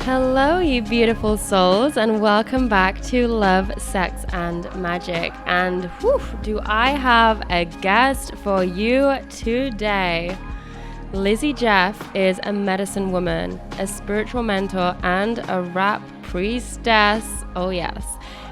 Hello, you beautiful souls, and welcome back to Love, Sex, and Magic. And whew, do I have a guest for you today. Lizzy Jeff is a medicine woman, a spiritual mentor, and a rap priestess, oh yes,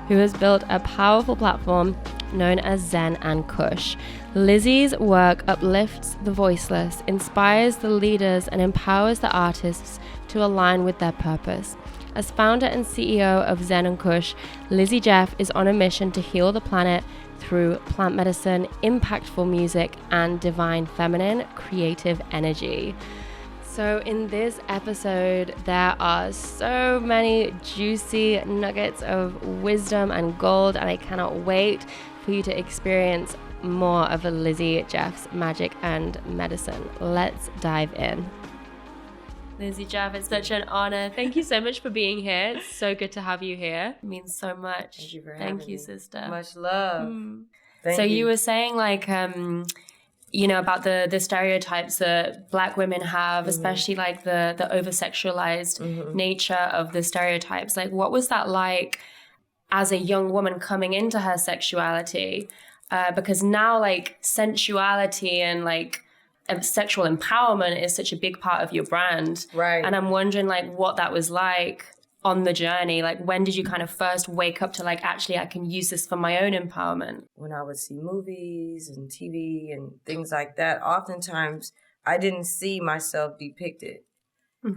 who has built a powerful platform known as Zen Kush. Lizzy's work uplifts the voiceless, inspires the leaders, and empowers the artists to align with their purpose. As founder and CEO of Zen Kush, Lizzy Jeff is on a mission to heal the planet through plant medicine, impactful music, and divine feminine creative energy. So in this episode, there are so many juicy nuggets of wisdom and gold, and I cannot wait for you to experience more of Lizzy Jeff's magic and medicine. Let's dive in. Lizzy Jeff, it's such an honor. Thank you so much for being here. It's so good to have you here. It means so much. Thank you for having me. Sister. Much love. Thank so you. You were saying about the stereotypes that Black women have, especially like the over-sexualized nature of the stereotypes. Like, what was that like as a young woman coming into her sexuality? Because now like sensuality and like sexual empowerment is such a big part of your brand. Right. And I'm wondering like what that was like on the journey. Like, when did you kind of first wake up to like, actually, I can use this for my own empowerment? When I would see movies and TV and things like that, oftentimes I didn't see myself depicted.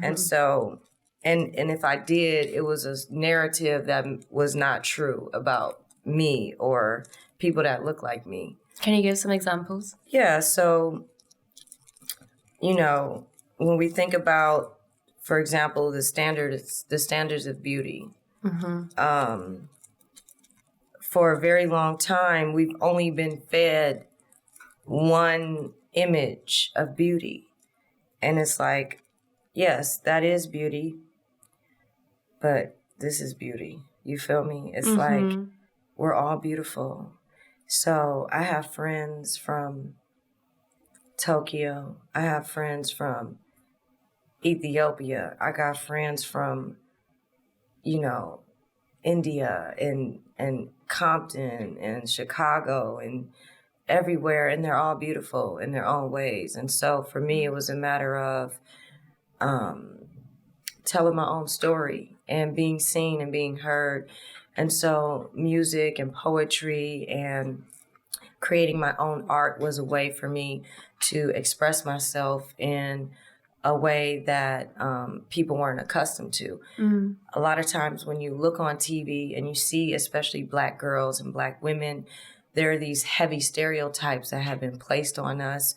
And so, and if I did, it was a narrative that was not true about me or people that look like me. Can you give some examples? Yeah. So, you know, when we think about, for example, the standards of beauty, for a very long time, we've only been fed one image of beauty. And it's like, yes, that is beauty, but this is beauty. You feel me? It's like, we're all beautiful. So I have friends from Tokyo. I have friends from Ethiopia. I got friends from, India and Compton and Chicago and everywhere. And they're all beautiful in their own ways. And so for me, it was a matter of telling my own story and being seen and being heard. And so music and poetry and creating my own art was a way for me to express myself in a way that people weren't accustomed to. A lot of times when you look on TV and you see especially Black girls and Black women, there are these heavy stereotypes that have been placed on us.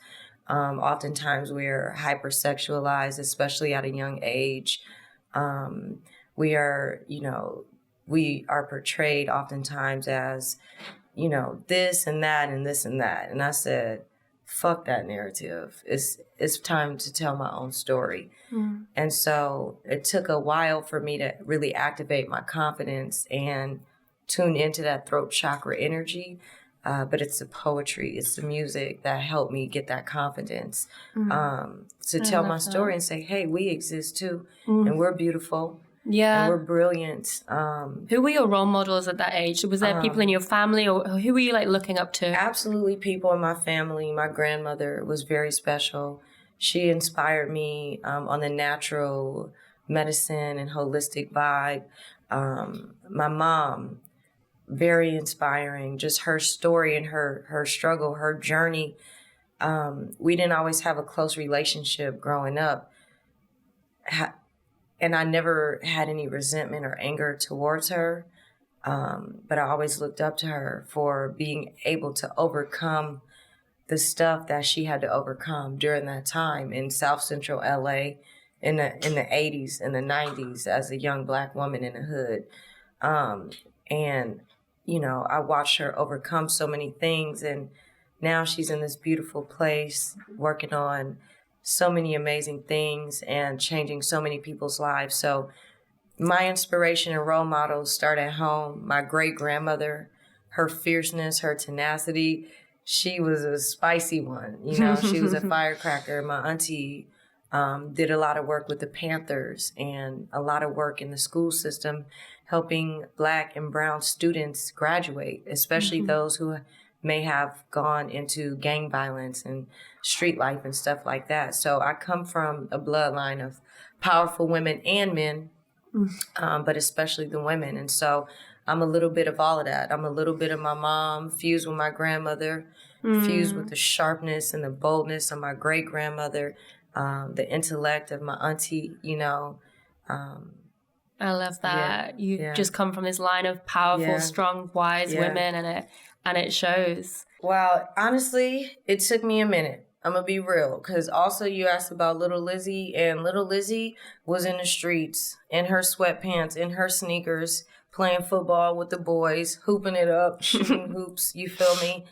Oftentimes we're hypersexualized, especially at a young age. We are portrayed oftentimes as, this and that and this and that. And I said, fuck that narrative. It's time to tell my own story. And so it took a while for me to really activate my confidence and tune into that throat chakra energy. But it's the poetry, it's the music that helped me get that confidence to tell my story and say, hey, we exist too. And we're beautiful. Yeah. And we're brilliant. Who were your role models at that age? Was there people in your family, or who were you like looking up to? Absolutely people in my family. My grandmother was very special. She inspired me on the natural medicine and holistic vibe. My mom, very inspiring. Just her story and her struggle, her journey. We didn't always have a close relationship growing up. And I never had any resentment or anger towards her. But I always looked up to her for being able to overcome the stuff that she had to overcome during that time in South Central LA in the 80s and the 90s as a young Black woman in the hood. And, I watched her overcome so many things. And now she's in this beautiful place working on so many amazing things and changing so many people's lives. So my inspiration and role models start at home. My great grandmother, her fierceness, her tenacity, she was a spicy one. She was a firecracker. My auntie, Did a lot of work with the Panthers and a lot of work in the school system, helping Black and brown students graduate, especially those who may have gone into gang violence and street life and stuff like that. So I come from a bloodline of powerful women and men, but especially the women. And so I'm a little bit of all of that. I'm a little bit of my mom, fused with my grandmother, fused with the sharpness and the boldness of my great grandmother, the intellect of my auntie, you know. I love that. You just come from this line of powerful, strong, wise women, and it shows. Well, honestly, it took me a minute. I'm going to be real, because also you asked about little Lizzy, and little Lizzy was in the streets, in her sweatpants, in her sneakers, playing football with the boys, hooping it up, shooting hoops, you feel me?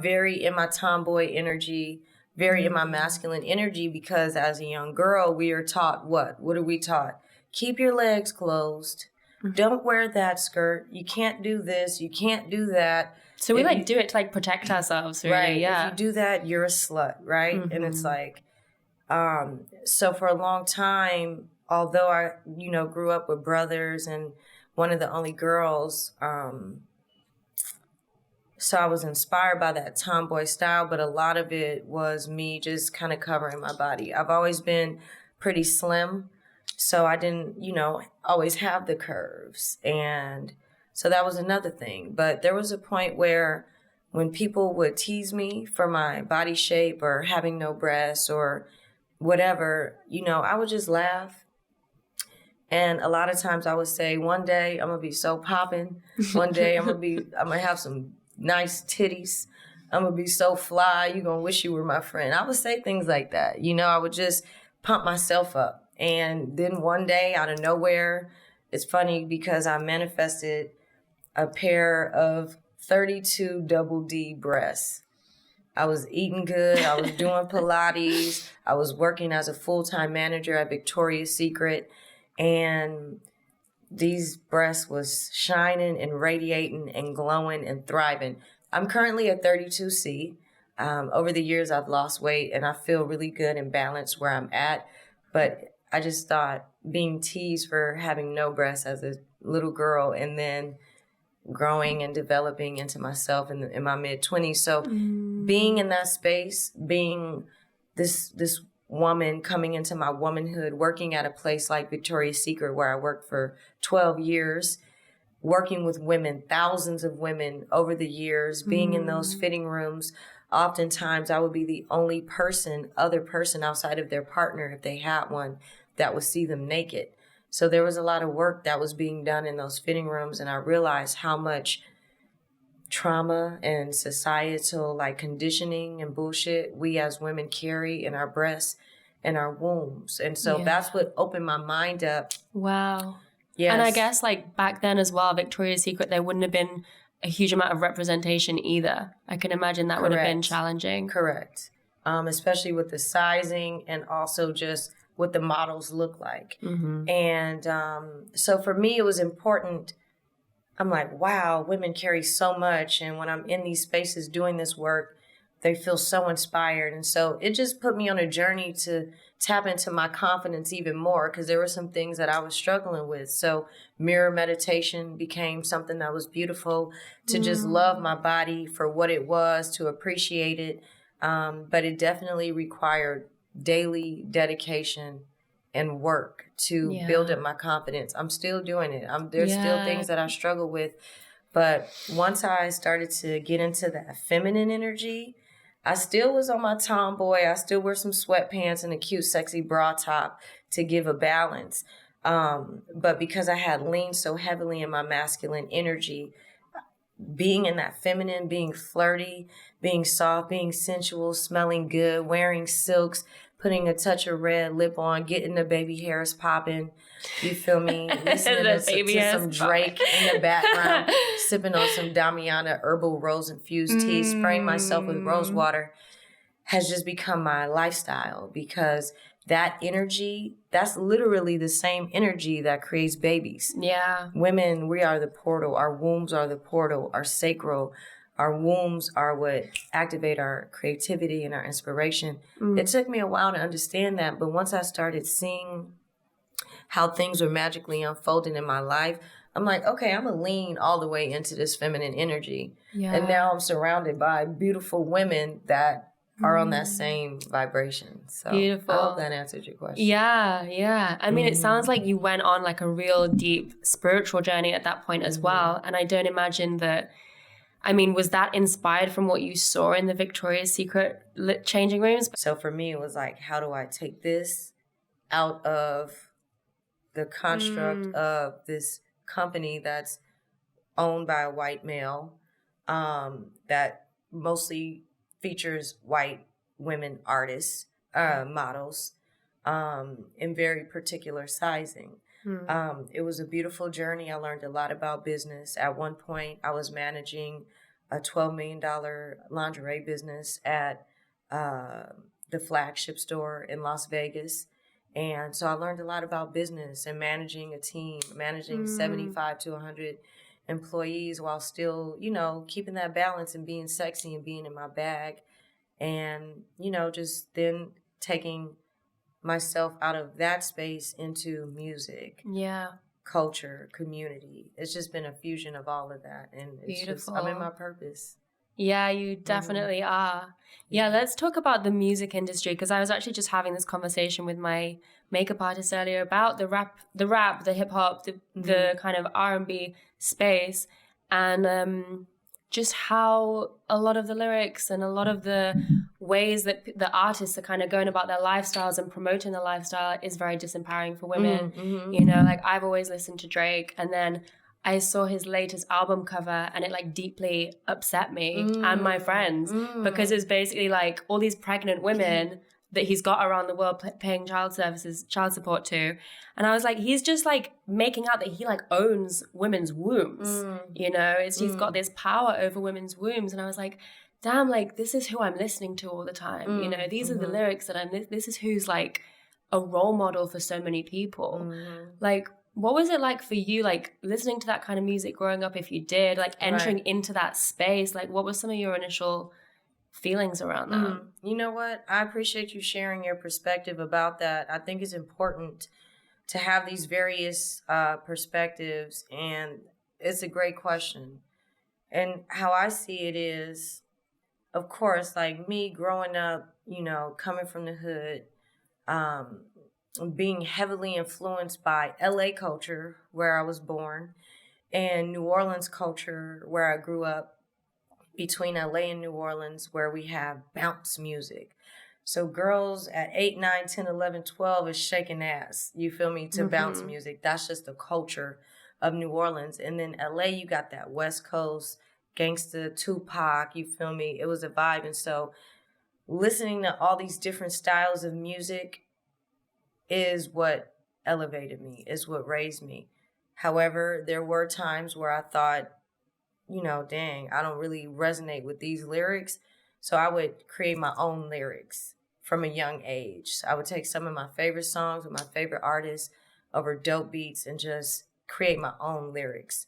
Very in my tomboy energy, very in my masculine energy, because as a young girl, we are taught what? What are we taught? Keep your legs closed. Don't wear that skirt. You can't do this. You can't do that. So we do it to protect ourselves, really. Right. Yeah. If you do that, you're a slut, right? And it's like, so for a long time, although I, grew up with brothers and one of the only girls, so I was inspired by that tomboy style, but a lot of it was me just kind of covering my body. I've always been pretty slim, so I didn't, always have the curves. And so that was another thing. But there was a point where when people would tease me for my body shape or having no breasts or whatever, I would just laugh. And a lot of times I would say, one day I'm going to be so popping. One day I'm going to have some nice titties. I'm going to be so fly. You're going to wish you were my friend. I would say things like that. I would just pump myself up. And then one day out of nowhere, it's funny because I manifested a pair of 32 double D breasts. I was eating good. I was doing Pilates. I was working as a full-time manager at Victoria's Secret. And these breasts was shining and radiating and glowing and thriving. I'm currently at 32C. Over the years, I've lost weight and I feel really good and balanced where I'm at. But I just thought being teased for having no breasts as a little girl and then growing and developing into myself in my mid-20s. So being in that space, being this woman coming into my womanhood, working at a place like Victoria's Secret where I worked for 12 years, working with women, thousands of women over the years, being in those fitting rooms. Oftentimes I would be the only other person outside of their partner, if they had one, that would see them naked. So there was a lot of work that was being done in those fitting rooms, and I realized how much trauma and societal conditioning and bullshit we as women carry in our breasts and our wombs. And so that's what opened my mind up. Wow. Yes. And I guess back then as well, Victoria's Secret, there wouldn't have been a huge amount of representation either. I can imagine that would have been challenging. Correct. Especially with the sizing and also just what the models look like. And so for me, it was important. I'm like, wow, women carry so much. And when I'm in these spaces doing this work, they feel so inspired. And so it just put me on a journey to tap into my confidence even more, because there were some things that I was struggling with. So mirror meditation became something that was beautiful, to just love my body for what it was, to appreciate it. But it definitely required daily dedication and work to build up my confidence. I'm still doing it. There's still things that I struggle with. But once I started to get into that feminine energy, I still was on my tomboy. I still wear some sweatpants and a cute, sexy bra top to give a balance. But because I had leaned so heavily in my masculine energy, being in that feminine, being flirty, being soft, being sensual, smelling good, wearing silks, putting a touch of red lip on, getting the baby hairs popping. You feel me? Listening to some Drake in the background, sipping on some Damiana herbal rose infused tea, spraying myself with rose water has just become my lifestyle, because that energy, that's literally the same energy that creates babies. Yeah. Women, we are the portal. Our wombs are the portal. Our sacral, our wombs are what activate our creativity and our inspiration. It took me a while to understand that, but once I started seeing how things were magically unfolding in my life, I'm like, okay, I'm going to lean all the way into this feminine energy. Yeah. And now I'm surrounded by beautiful women that are on that same vibration. So Beautiful. I hope that answered your question. Yeah. I mean, it sounds like you went on like a real deep spiritual journey at that point as well. And I don't imagine that, I mean, was that inspired from what you saw in the Victoria's Secret changing rooms? So for me, it was like, how do I take this out of the construct of this company that's owned by a white male, that mostly features white women artists, models, in very particular sizing. It was a beautiful journey. I learned a lot about business. At one point, I was managing a $12 million lingerie business at the flagship store in Las Vegas. And so I learned a lot about business and managing a team, managing 75 to 100 employees while still, you know, keeping that balance and being sexy and being in my bag. And, you know, just then taking myself out of that space into music, culture, community. It's just been a fusion of all of that. And it's just, I'm in my purpose. Yeah, you definitely are. Yeah, let's talk about the music industry, because I was actually just having this conversation with my makeup artist earlier about the rap, the hip hop, the kind of R&B space, and just how a lot of the lyrics and a lot of the ways that the artists are kind of going about their lifestyles and promoting their lifestyle is very disempowering for women. You know, like I've always listened to Drake, and then I saw his latest album cover and it like deeply upset me and my friends because it's basically like all these pregnant women that he's got around the world paying child support to. And I was like, he's just like making out that he like owns women's wombs, you know, he's got this power over women's wombs. And I was like, damn, like this is who I'm listening to all the time. You know, these are the lyrics that this is who's like a role model for so many people. Like, what was it like for you, like listening to that kind of music growing up, if you did, like entering into that space? Like, what were some of your initial feelings around that? You know what? I appreciate you sharing your perspective about that. I think it's important to have these various perspectives, and it's a great question. And how I see it is, of course, like me growing up, you know, coming from the hood, being heavily influenced by LA culture, where I was born, and New Orleans culture, where I grew up, between LA and New Orleans, where we have bounce music. So girls at 8, 9, 10, 11, 12 is shaking ass, you feel me, to bounce music. That's just the culture of New Orleans. And then LA, you got that West Coast gangsta, Tupac, you feel me? It was a vibe. And so listening to all these different styles of music is what elevated me, is what raised me. However, there were times where I thought, you know, dang, I don't really resonate with these lyrics. So I would create my own lyrics from a young age. So I would take some of my favorite songs with my favorite artists over dope beats and just create my own lyrics.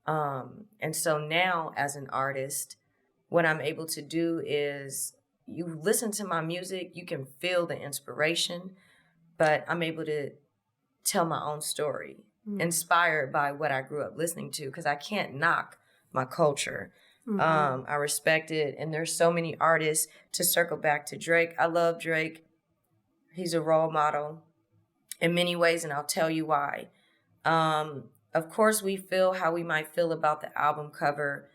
And so now as an artist, what I'm able to do is you listen to my music, you can feel the inspiration, but I'm able to tell my own story, inspired by what I grew up listening to, because I can't knock my culture. I respect it. And there's so many artists. To circle back to Drake, I love Drake. He's a role model in many ways, and I'll tell you why. Of course, we feel how we might feel about the album cover,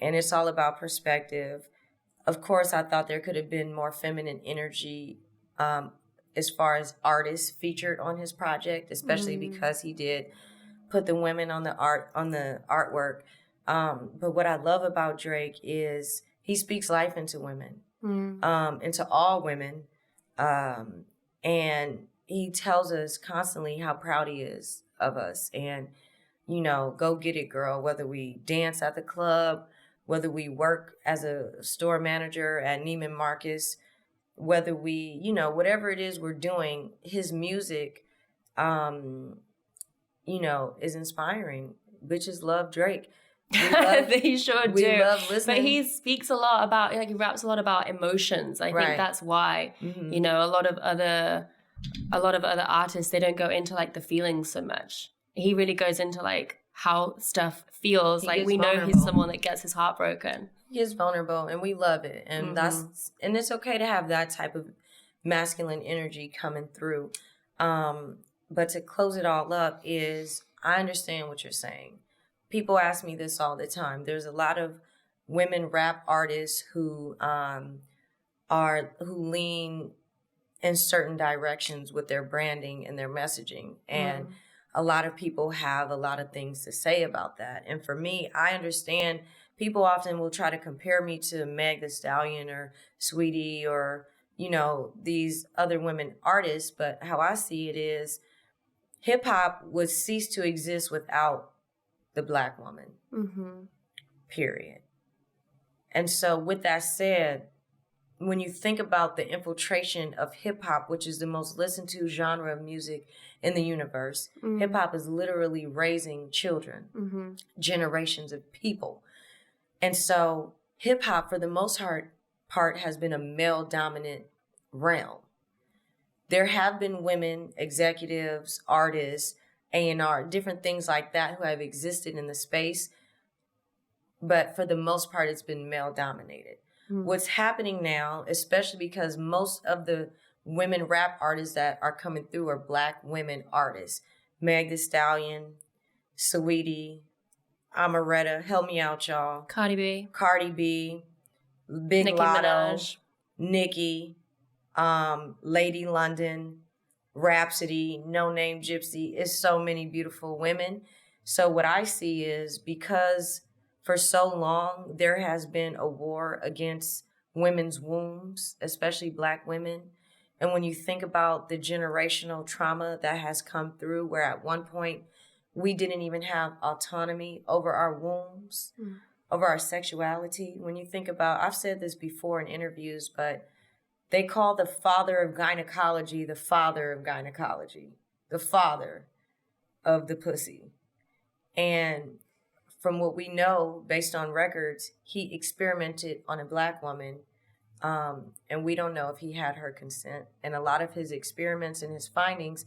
and it's all about perspective. Of course, I thought there could have been more feminine energy as far as artists featured on his project, especially because he did put the women on the artwork. But what I love about Drake is he speaks life into women, into all women. And he tells us constantly how proud he is of us. And, you know, go get it, girl. Whether we dance at the club, whether we work as a store manager at Neiman Marcus, whether we, you know, whatever it is we're doing, his music, you know, is inspiring. Bitches love Drake. They sure do. We love listening. But he speaks a lot about, like, he raps a lot about emotions. I think that's why, you know, a lot of other artists, they don't go into like the feelings so much. He really goes into like how stuff feels. Like, we know he's someone that gets his heart broken. He is vulnerable, and we love it. And and it's okay to have that type of masculine energy coming through. But to close it all up is, I understand what you're saying. People ask me this all the time. There's a lot of women rap artists who lean in certain directions with their branding and their messaging. And a lot of people have a lot of things to say about that. And for me, I understand people often will try to compare me to Meg Thee Stallion or Sweetie or, you know, these other women artists. But how I see it is, hip hop would cease to exist without the Black woman, period. And so with that said, when you think about the infiltration of hip hop, which is the most listened to genre of music in the universe, hip hop is literally raising children, generations of people. And so hip hop, for the most part, has been a male dominant realm. There have been women, executives, artists, A&R, different things like that who have existed in the space. But for the most part, it's been male dominated. What's happening now, especially because most of the women rap artists that are coming through are Black women artists. Meg Thee Stallion, Saweetie, Amaretta, help me out, y'all. Cardi B, Big Nicki Lotto, Minaj. Nicki, Lady London, Rhapsody, No Name Gypsy. It's so many beautiful women. So what I see is, because for so long there has been a war against women's wombs, especially Black women. And when you think about the generational trauma that has come through, where at one point we didn't even have autonomy over our wombs, over our sexuality. When you think about, I've said this before in interviews, but they call the father of gynecology the father of gynecology, the father of the pussy. And from what we know, based on records, he experimented on a Black woman, and we don't know if he had her consent. And a lot of his experiments and his findings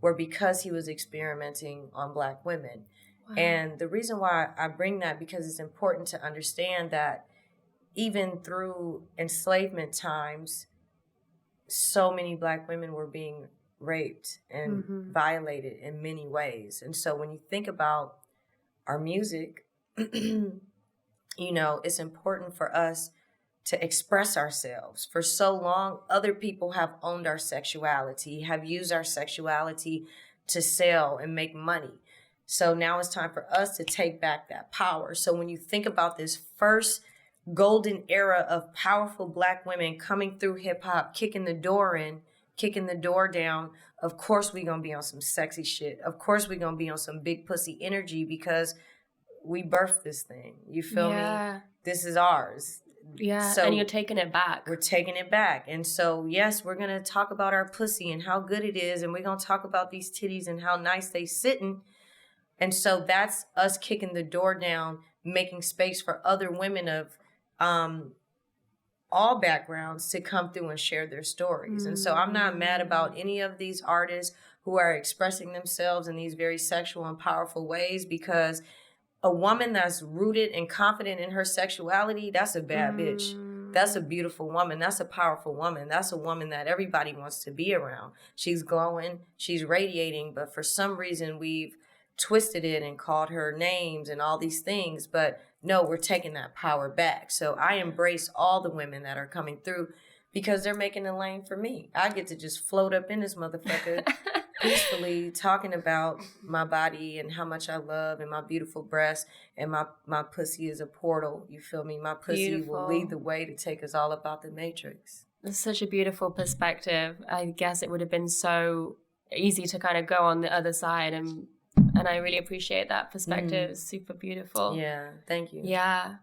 were because he was experimenting on Black women. Wow. And the reason why I bring that, because it's important to understand that even through enslavement times, so many Black women were being raped and violated in many ways. And so when you think about our music, you know, it's important for us to express ourselves. For so long, other people have owned our sexuality, have used our sexuality to sell and make money. So now it's time for us to take back that power. So when you think about this first golden era of powerful Black women coming through hip hop, kicking the door down, of course we're going to be on some sexy shit. Of course we're going to be on some big pussy energy, because we birthed this thing. You feel me? This is ours. Yeah, so and you're taking it back. We're taking it back. And so, yes, we're going to talk about our pussy and how good it is. And we're going to talk about these titties and how nice they sitting. And so that's us kicking the door down, making space for other women of all backgrounds to come through and share their stories. And so I'm not mad about any of these artists who are expressing themselves in these very sexual and powerful ways, because a woman that's rooted and confident in her sexuality, that's a bad bitch. That's a beautiful woman. That's a powerful woman. That's a woman that everybody wants to be around. She's glowing, she's radiating, but for some reason we've twisted it and called her names and all these things. But no, we're taking that power back. So I embrace all the women that are coming through, because they're making a lane for me. I get to just float up in this motherfucker peacefully, talking about my body and how much I love, and my beautiful breasts, and my pussy is a portal. You feel me? My pussy will lead the way to take us all about the matrix. It's such a beautiful perspective. I guess it would have been so easy to kind of go on the other side, and I really appreciate that perspective. It's super beautiful. Yeah, thank you. Yeah.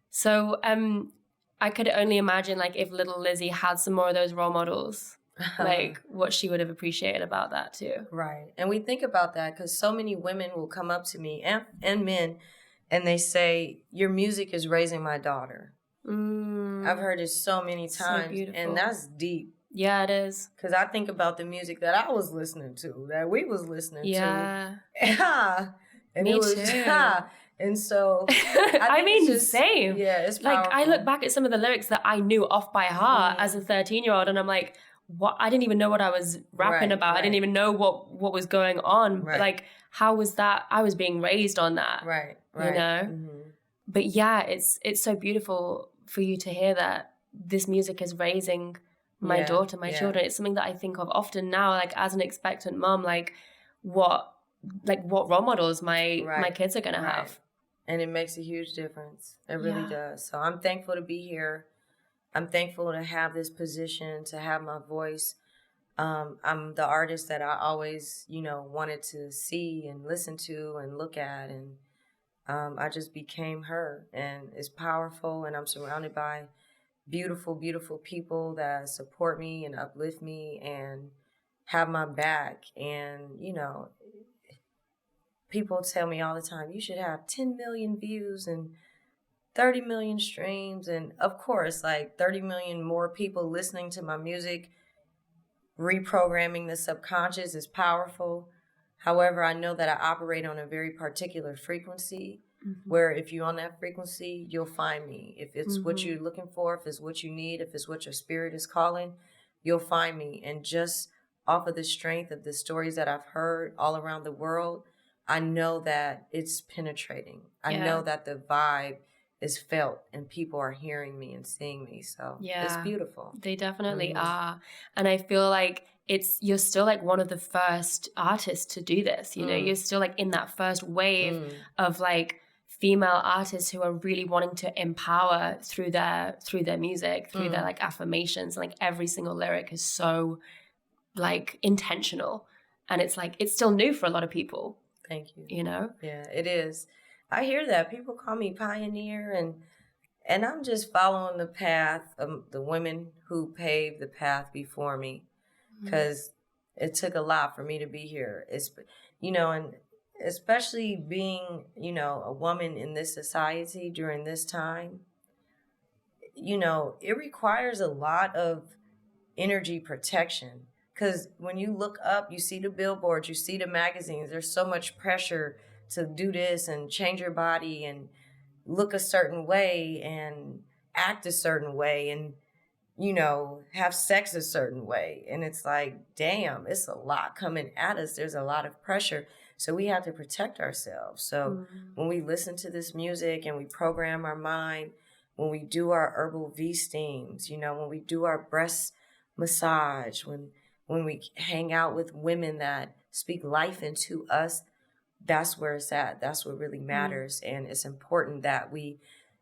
So I could only imagine, like, if little Lizzy had some more of those role models, like what she would have appreciated about that too. Right. And we think about that because so many women will come up to me, and men, and they say, your music is raising my daughter. I've heard it so many times. So beautiful. And that's deep. Yeah, it is. Because I think about the music that I was listening to, that we was listening to. Yeah. And Me it was, too. And so, I mean, same. Yeah, it's powerful. Like, I look back at some of the lyrics that I knew off by heart as a 13-year-old, and I'm like, what? I didn't even know what I was rapping about. I didn't even know what was going on. But like, how was that? I was being raised on that. Right. You know? Mm-hmm. But yeah, it's so beautiful for you to hear that this music is raising my daughter, my children. It's something that I think of often now, like as an expectant mom, like what role models my kids are going to have. And it makes a huge difference. It really does. So I'm thankful to be here. I'm thankful to have this position, to have my voice. I'm the artist that I always, wanted to see and listen to and look at. And I just became her. And it's powerful. And I'm surrounded by beautiful, beautiful people that support me and uplift me and have my back. And, people tell me all the time, you should have 10 million views and 30 million streams. And of course, like 30 million more people listening to my music, reprogramming the subconscious is powerful. However, I know that I operate on a very particular frequency where if you're on that frequency, you'll find me. If it's what you're looking for, if it's what you need, if it's what your spirit is calling, you'll find me. And just off of the strength of the stories that I've heard all around the world, I know that it's penetrating. I know that the vibe is felt and people are hearing me and seeing me. So it's beautiful. They definitely are. And I feel like you're still like one of the first artists to do this. You're still like in that first wave of like female artists who are really wanting to empower through their music, through their like affirmations. And like every single lyric is so like intentional. And it's like, it's still new for a lot of people. Thank you. Yeah, it is. I hear that. People call me pioneer and I'm just following the path of the women who paved the path before me because it took a lot for me to be here. It's, and especially being, a woman in this society during this time, it requires a lot of energy protection. Because when you look up, you see the billboards, you see the magazines, there's so much pressure to do this and change your body and look a certain way and act a certain way and, have sex a certain way. And it's like, damn, it's a lot coming at us. There's a lot of pressure. So we have to protect ourselves. So when we listen to this music and we program our mind, when we do our herbal V steams, when we do our breast massage, when we hang out with women that speak life into us, that's where it's at. That's what really matters. And it's important that we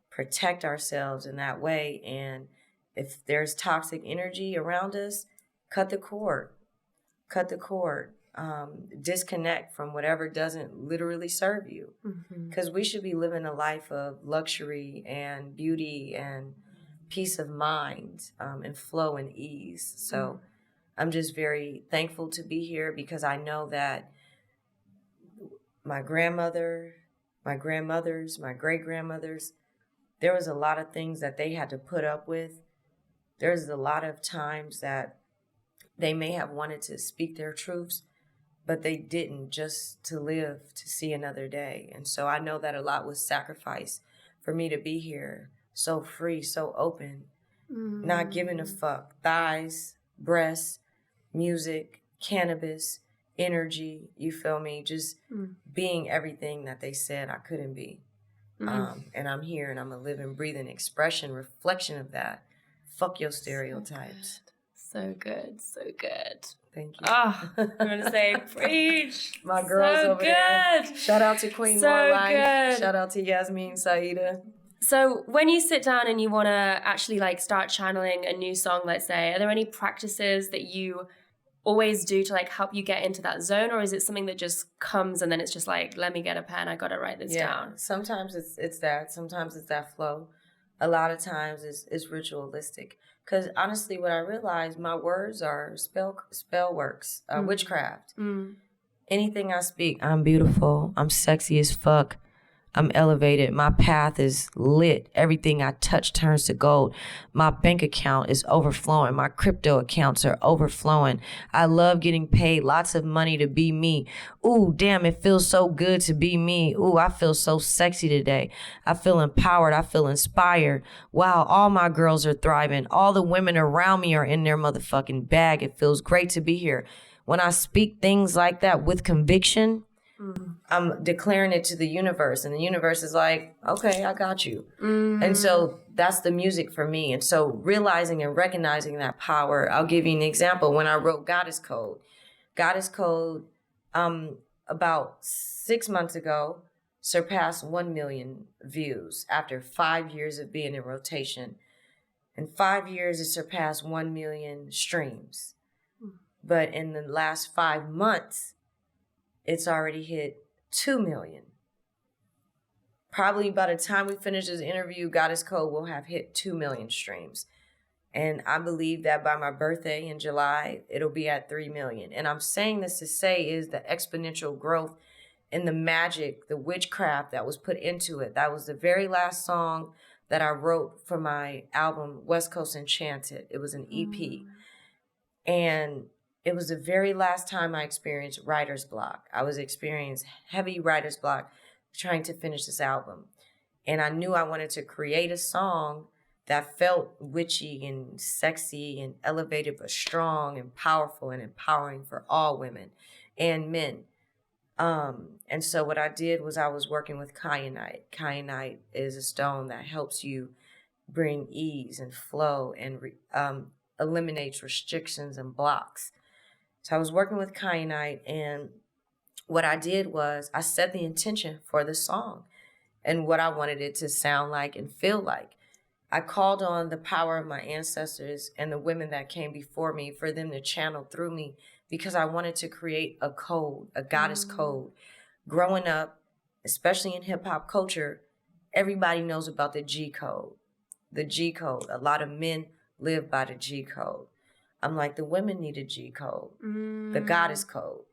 protect ourselves in that way. And if there's toxic energy around us, cut the cord. Disconnect from whatever doesn't literally serve you. Because we should be living a life of luxury and beauty and peace of mind and flow and ease. So I'm just very thankful to be here because I know that my grandmother, my grandmothers, my great-grandmothers, there was a lot of things that they had to put up with. There's a lot of times that they may have wanted to speak their truths, but they didn't, just to live to see another day. And so I know that a lot was sacrificed for me to be here, so free, so open, not giving a fuck. Thighs, breasts, music, cannabis, energy, you feel me? Just being everything that they said I couldn't be. And I'm here and I'm a living, breathing expression, reflection of that. Fuck your stereotypes. So good. Thank you. Oh, I'm going to say, preach. My girls so over good. there. Shout out to Queen so More Life. Good. Shout out to Yasmin Saida. So when you sit down and you want to actually like start channeling a new song, let's say, are there any practices that you always do to like help you get into that zone, or is it something that just comes and then it's just like, let me get a pen, I gotta write this down? Sometimes it's that. Sometimes it's that flow. A lot of times it's ritualistic. Because honestly, what I realized, my words are spell works, witchcraft. Anything I speak, I'm beautiful, I'm sexy as fuck, I'm elevated. My path is lit. Everything I touch turns to gold. My bank account is overflowing. My crypto accounts are overflowing. I love getting paid lots of money to be me. Ooh, damn, it feels so good to be me. Ooh, I feel so sexy today. I feel empowered. I feel inspired. Wow, all my girls are thriving. All the women around me are in their motherfucking bag. It feels great to be here. When I speak things like that with conviction, I'm declaring it to the universe, and the universe is like, okay, I got you. And so that's the music for me. And so realizing and recognizing that power, I'll give you an example. When I wrote Goddess Code, about 6 months ago, surpassed 1 million views after 5 years of being in rotation. In 5 years, it surpassed 1 million streams. But in the last 5 months, it's already hit 2 million. Probably by the time we finish this interview, Goddess Code will have hit 2 million streams. And I believe that by my birthday in July, it'll be at 3 million. And I'm saying this to say is the exponential growth in the magic, the witchcraft that was put into it. That was the very last song that I wrote for my album, West Coast Enchanted. It was an EP. And it was the very last time I experienced writer's block. I was experiencing heavy writer's block trying to finish this album. And I knew I wanted to create a song that felt witchy and sexy and elevated, but strong and powerful and empowering for all women and men. And so what I did was I was working with kyanite. Kyanite is a stone that helps you bring ease and flow and eliminates restrictions and blocks. So I was working with kyanite, and what I did was I set the intention for the song and what I wanted it to sound like and feel like. I called on the power of my ancestors and the women that came before me for them to channel through me, because I wanted to create a code, a goddess code. Growing up, especially in hip hop culture, everybody knows about the G code. The G code. A lot of men live by the G code. I'm like, the women need a G code, the goddess code.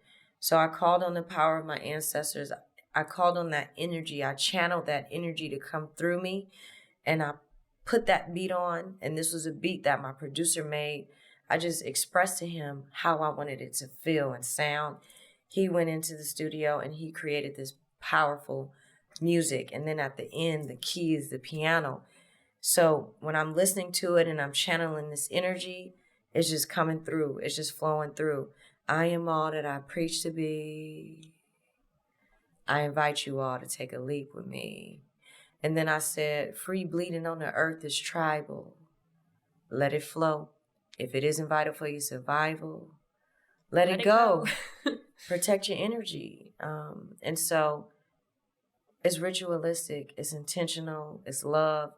So I called on the power of my ancestors. I called on that energy. I channeled that energy to come through me, and I put that beat on. And this was a beat that my producer made. I just expressed to him how I wanted it to feel and sound. He went into the studio and he created this powerful music. And then at the end, the key is the piano. So when I'm listening to it and I'm channeling this energy, it's just coming through. It's just flowing through. I am all that I preach to be. I invite you all to take a leap with me. And then I said, free bleeding on the earth is tribal. Let it flow. If it isn't vital for your survival, let it go. Protect your energy. And so it's ritualistic. It's intentional. It's love.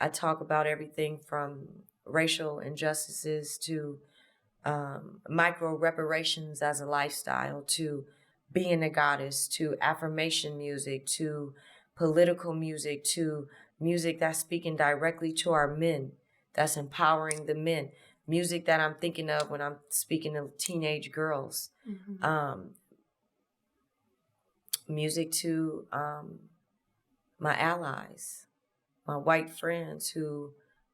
I talk about everything from racial injustices to micro reparations as a lifestyle, to being a goddess, to affirmation music, to political music, to music that's speaking directly to our men, that's empowering the men. Music that I'm thinking of when I'm speaking to teenage girls. Music to my allies, my white friends who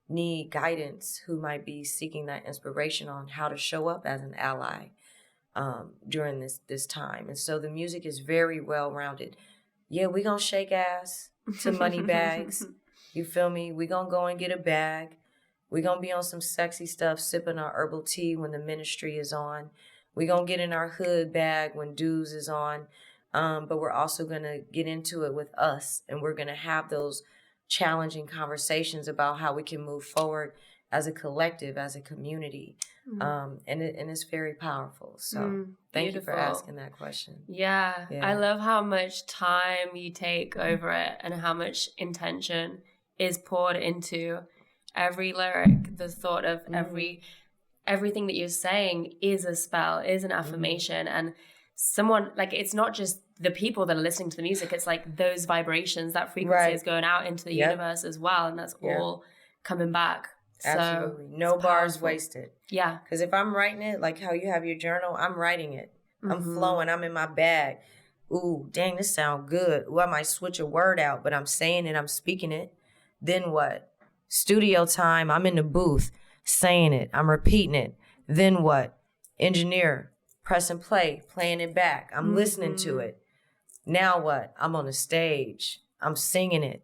need guidance, who might be seeking that inspiration on how to show up as an ally during this time. And so the music is very well-rounded. Yeah, we gonna shake ass to money bags. You feel me? We gonna go and get a bag. We gonna be on some sexy stuff, sipping our herbal tea when the ministry is on. We gonna get in our hood bag when dues is on. But we're also gonna get into it with us, and we're gonna have those challenging conversations about how we can move forward as a collective, as a community. And it's very powerful. So thank you for asking that question. Yeah. I love how much time you take over it and how much intention is poured into every lyric. The thought of everything that you're saying is a spell, is an affirmation. And someone, like, it's not just the people that are listening to the music, it's like those vibrations, that frequency is going out into the universe as well, and that's all coming back. Absolutely. So no bars wasted. Yeah. Because if I'm writing it, like how you have your journal, I'm writing it. I'm flowing. I'm in my bag. ooh, dang, this sound good. Ooh, I might switch a word out, but I'm saying it, I'm speaking it. Then what? Studio time, I'm in the booth saying it, I'm repeating it. Then what? Engineer, press and play, playing it back. I'm listening to it. Now what? I'm on the stage. I'm singing it.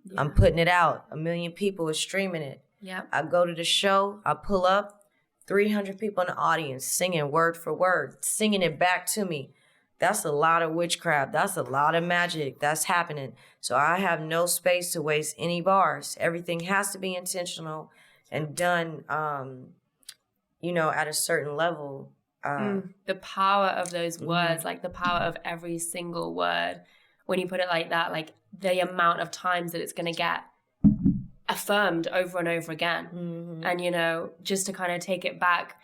Yeah. I'm putting it out. 1 million people are streaming it. Yep. I go to the show. I pull up. 300 people in the audience singing word for word, singing it back to me. That's a lot of witchcraft. That's a lot of magic that's happening. So I have no space to waste any bars. Everything has to be intentional and done, at a certain level. The power of those words, like the power of every single word, when you put it like that, like the amount of times that it's going to get affirmed over and over again. And, just to kind of take it back,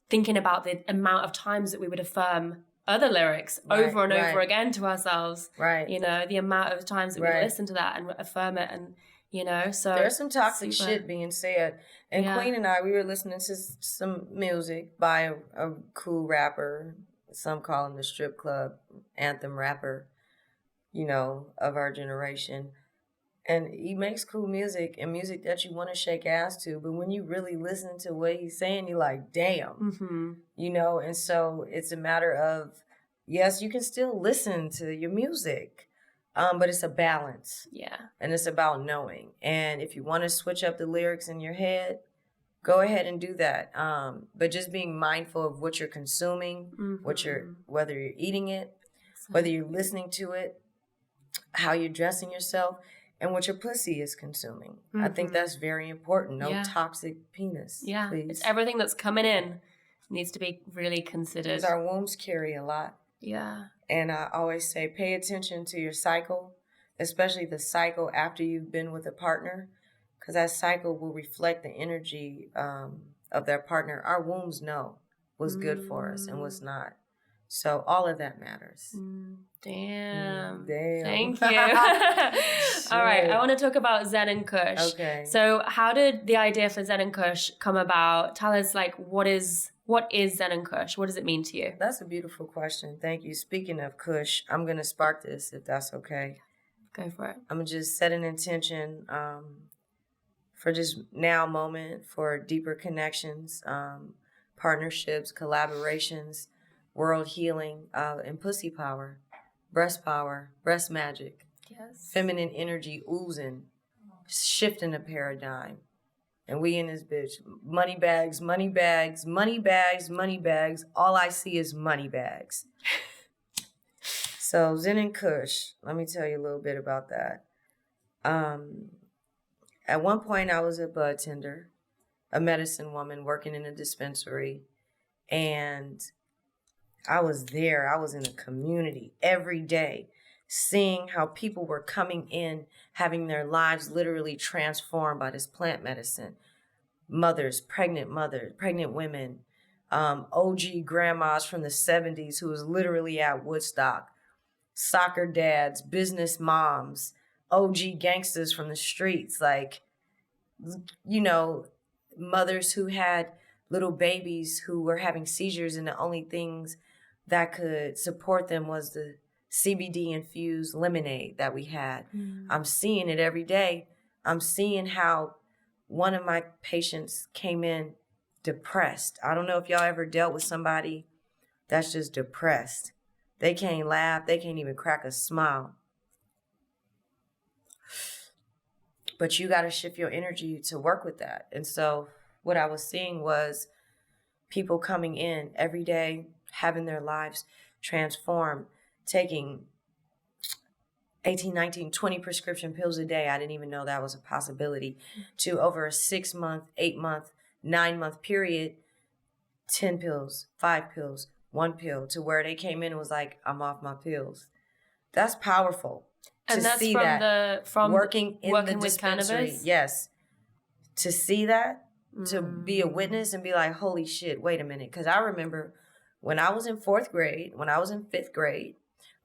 thinking about the amount of times that we would affirm other lyrics over and over again to ourselves. Right. The amount of times that we listen to that and affirm it and, so there's some toxic shit being said. And Queen and I, we were listening to some music by a cool rapper. Some call him the strip club anthem rapper, of our generation. And he makes cool music and music that you want to shake ass to. But when you really listen to what he's saying, you're like, damn, and so it's a matter of, yes, you can still listen to your music. But it's a balance. Yeah. And it's about knowing. And if you want to switch up the lyrics in your head, go ahead and do that. But just being mindful of what you're consuming, whether you're eating it, whether you're listening to it, how you're dressing yourself, and what your pussy is consuming. I think that's very important. No toxic penis, please. It's everything that's coming in needs to be really considered. Because our wombs carry a lot. Yeah. And I always say, pay attention to your cycle, especially the cycle after you've been with a partner, because that cycle will reflect the energy of their partner. Our wombs know what's good for us and what's not. So all of that matters. Damn. Thank you. All right. I want to talk about Zen Kush. Okay. So how did the idea for Zen Kush come about? Tell us, what is Zen Kush? What does it mean to you? That's a beautiful question. Thank you. Speaking of Kush, I'm going to spark this if that's okay. Go for it. I'm going to just set an intention for just now moment for deeper connections, partnerships, collaborations, world healing, and pussy power, breast magic, feminine energy oozing, shifting the paradigm. And we in this bitch, money bags, money bags, money bags, money bags. All I see is money bags. So Zen Kush, let me tell you a little bit about that. At one point I was a bud tender, a medicine woman working in a dispensary. And I was there. I was in the community every day, seeing how people were coming in, having their lives literally transformed by this plant medicine. Mothers, pregnant women, OG grandmas from the 70s who was literally at Woodstock, soccer dads, business moms, OG gangsters from the streets, mothers who had little babies who were having seizures, and the only things that could support them was the CBD infused lemonade that we had. I'm seeing it every day. I'm seeing how one of my patients came in depressed. I don't know if y'all ever dealt with somebody that's just depressed. They can't laugh. They can't even crack a smile. But you got to shift your energy to work with that. And so what I was seeing was people coming in every day, having their lives transformed, taking 18, 19, 20 prescription pills a day. I didn't even know that was a possibility. To over a 6-month, 8-month, 9-month period, 10 pills, 5 pills, 1 pill, to where they came in and was like, I'm off my pills. That's powerful. And that's see from that working in the dispensary. Cannabis? Yes. To see that, to be a witness and be like, holy shit, wait a minute. Because I remember when I was in 4th grade, when I was in 5th grade,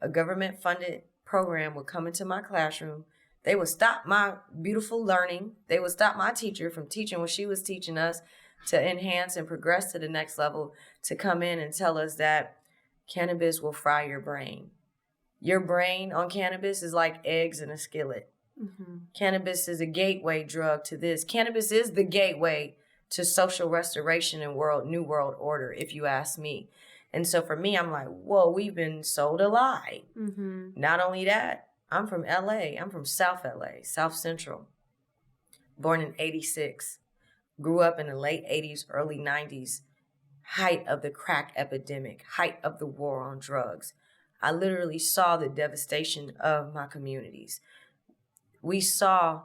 a government funded program would come into my classroom. They would stop my beautiful learning. They would stop my teacher from teaching what she was teaching us to enhance and progress to the next level, to come in and tell us that cannabis will fry your brain. Your brain on cannabis is like eggs in a skillet. Cannabis is a gateway drug to this. Cannabis is the gateway to social restoration and new world order, if you ask me. And so for me, I'm like, whoa, we've been sold a lie. Not only that, I'm from LA. I'm from South LA, South Central. Born in 86. Grew up in the late 80s, early 90s. Height of the crack epidemic, height of the war on drugs. I literally saw the devastation of my communities. We saw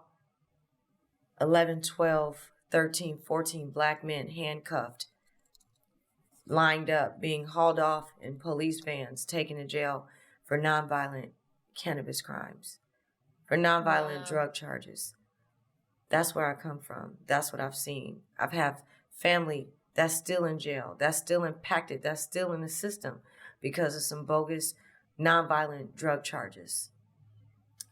11, 12, 13, 14 black men handcuffed, lined up, being hauled off in police vans, taken to jail for nonviolent cannabis crimes, for nonviolent drug charges. That's where I come from. That's what I've seen. I've had family that's still in jail, that's still impacted, that's still in the system because of some bogus nonviolent drug charges.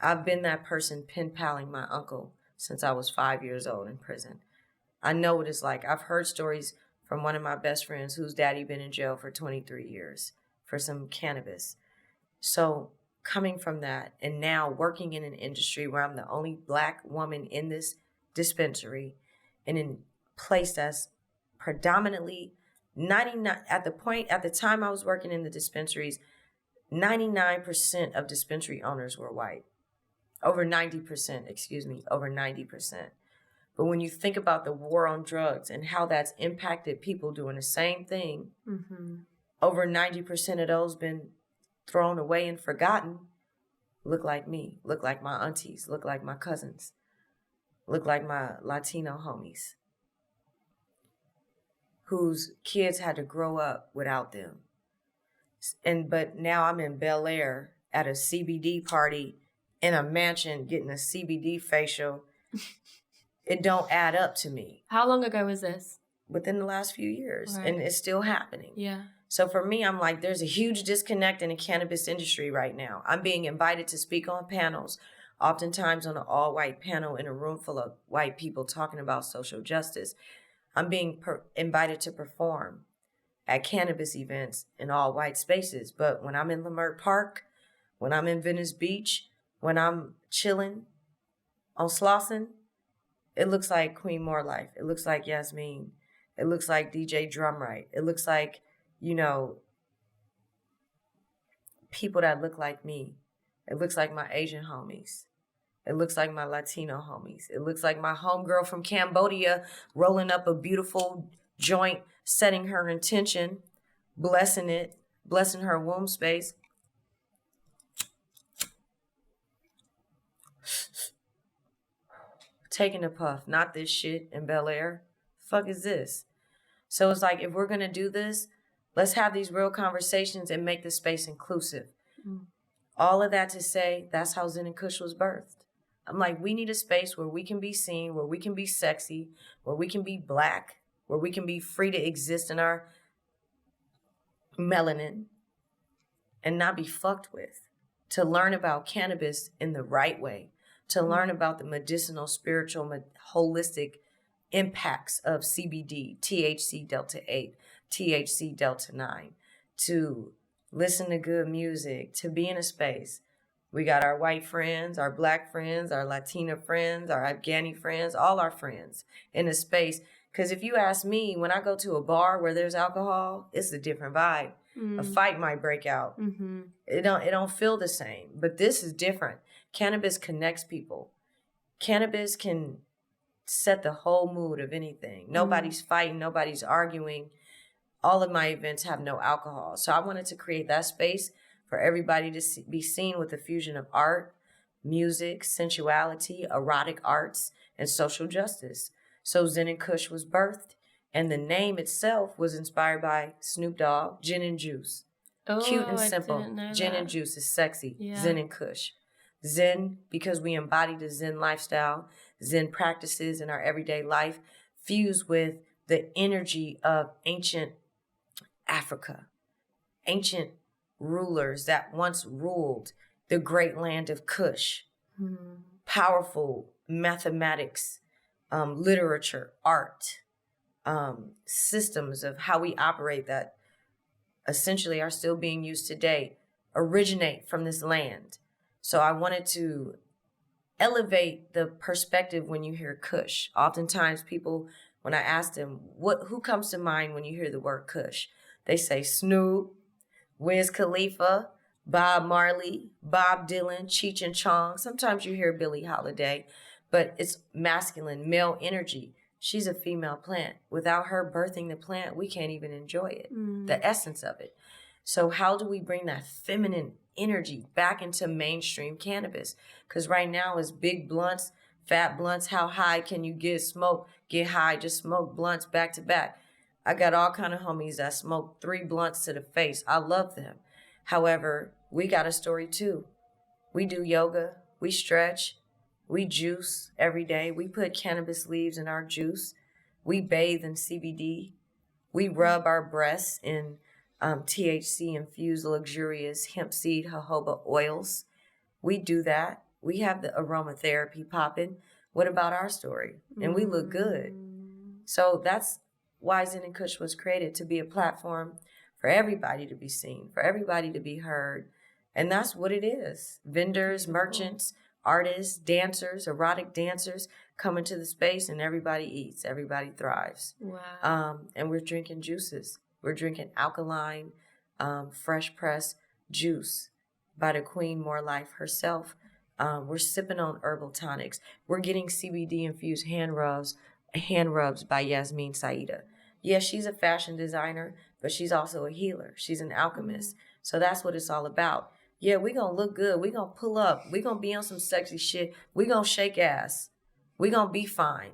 I've been that person pen paling my uncle since I was 5 years old in prison. I know what it's like. I've heard stories from one of my best friends whose daddy been in jail for 23 years for some cannabis. So coming from that and now working in an industry where I'm the only black woman in this dispensary and in a place that's predominantly 99 at the time I was working in the dispensaries, 99% of dispensary owners were white. Over 90%. But when you think about the war on drugs and how that's impacted people doing the same thing, over 90% of those been thrown away and forgotten, look like me, look like my aunties, look like my cousins, look like my Latino homies, whose kids had to grow up without them. But now I'm in Bel Air at a CBD party in a mansion getting a CBD facial. It don't add up to me. How long ago was this? Within the last few years. Right. And it's still happening. Yeah. So for me, I'm like, there's a huge disconnect in the cannabis industry right now. I'm being invited to speak on panels, oftentimes on an all-white panel in a room full of white people talking about social justice. I'm being invited to perform at cannabis events in all white spaces. But when I'm in Liberate Park, when I'm in Venice Beach, when I'm chilling on Slauson, it looks like Queen More Life. It looks like Yasmin. It looks like DJ Drumright. It looks like, people that look like me. It looks like my Asian homies. It looks like my Latino homies. It looks like my homegirl from Cambodia rolling up a beautiful joint, setting her intention, blessing it, blessing her womb space. Taking a puff, not this shit in Bel Air. Fuck is this? So it's like, if we're going to do this, let's have these real conversations and make the space inclusive. All of that to say, that's how Zen Kush was birthed. I'm like, we need a space where we can be seen, where we can be sexy, where we can be black, where we can be free to exist in our melanin and not be fucked with. To learn about cannabis in the right way. To learn about the medicinal, spiritual, holistic impacts of CBD, THC Delta 8, THC Delta 9. To listen to good music, to be in a space. We got our white friends, our black friends, our Latina friends, our Afghani friends, all our friends in a space. Because if you ask me, when I go to a bar where there's alcohol, it's a different vibe. A fight might break out. It don't feel the same. But this is different. Cannabis connects people. Cannabis can set the whole mood of anything. Nobody's fighting. Nobody's arguing. All of my events have no alcohol. So I wanted to create that space for everybody to be seen with a fusion of art, music, sensuality, erotic arts, and social justice. So Zen Kush was birthed. And the name itself was inspired by Snoop Dogg, Gin and Juice. Oh, cute and simple. Gin and Juice is sexy. Yeah. Zen and Kush. Zen, because we embody the Zen lifestyle, Zen practices in our everyday life, fused with the energy of ancient Africa, ancient rulers that once ruled the great land of Kush. Powerful mathematics, literature, art, systems of how we operate that essentially are still being used today. originate from this land. So I wanted to elevate the perspective when you hear Kush. Oftentimes people, when I ask them, who comes to mind when you hear the word Kush? They say Snoop, Wiz Khalifa, Bob Marley, Bob Dylan, Cheech and Chong. Sometimes you hear Billie Holiday, but it's masculine, male energy. She's a female plant. Without her birthing the plant, we can't even enjoy it, the essence of it. So how do we bring that feminine energy back into mainstream cannabis? Because right now it's big blunts, fat blunts. How high can you get? Smoke, get high, just smoke blunts back to back. I got all kind of homies that smoke 3 blunts to the face. I love them. However, we got a story too. We do yoga, we stretch, we juice every day. We put cannabis leaves in our juice. We bathe in CBD. We rub our breasts in THC-infused luxurious hemp seed jojoba oils. We do that. We have the aromatherapy popping. What about our story? And we look good. So that's why Zen Kush was created, to be a platform for everybody to be seen, for everybody to be heard. And that's what it is. Vendors, merchants, artists, dancers, erotic dancers come into the space, and everybody eats, everybody thrives. Wow. And we're drinking juices. We're drinking alkaline, fresh pressed juice by the Queen More Life herself. We're sipping on herbal tonics. We're getting CBD infused hand rubs by Yasmin Saida. Yes, she's a fashion designer, but she's also a healer. She's an alchemist. So that's what it's all about. Yeah, we're going to look good. We're going to pull up. We're going to be on some sexy shit. We're going to shake ass. We're going to be fine.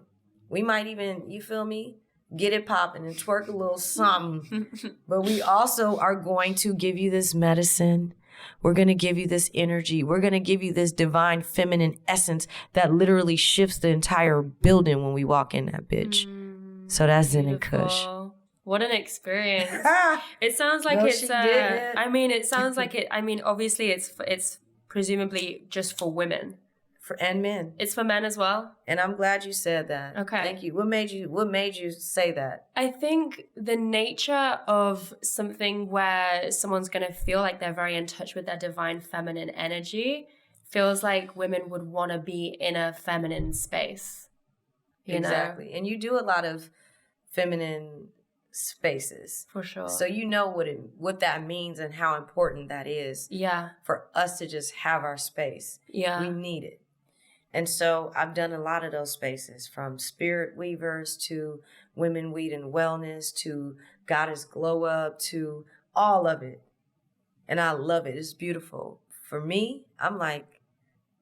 We might even, you feel me, get it popping and twerk a little something. But we also are going to give you this medicine. We're going to give you this energy. We're going to give you this divine feminine essence that literally shifts the entire building when we walk in that bitch. So that's Zen Kush. What an experience. It sounds like obviously it's presumably just for women. And men. It's for men as well. And I'm glad you said that. Okay. Thank you. What made you say that? I think the nature of something where someone's going to feel like they're very in touch with their divine feminine energy feels like women would want to be in a feminine space. Exactly. And you do a lot of feminine spaces. For sure. So you know what that means and how important that is. Yeah. For us to just have our space. Yeah. We need it. And so I've done a lot of those spaces, from spirit weavers to women weed and wellness to goddess glow up to all of it. And I love it. It's beautiful. For me, I'm like,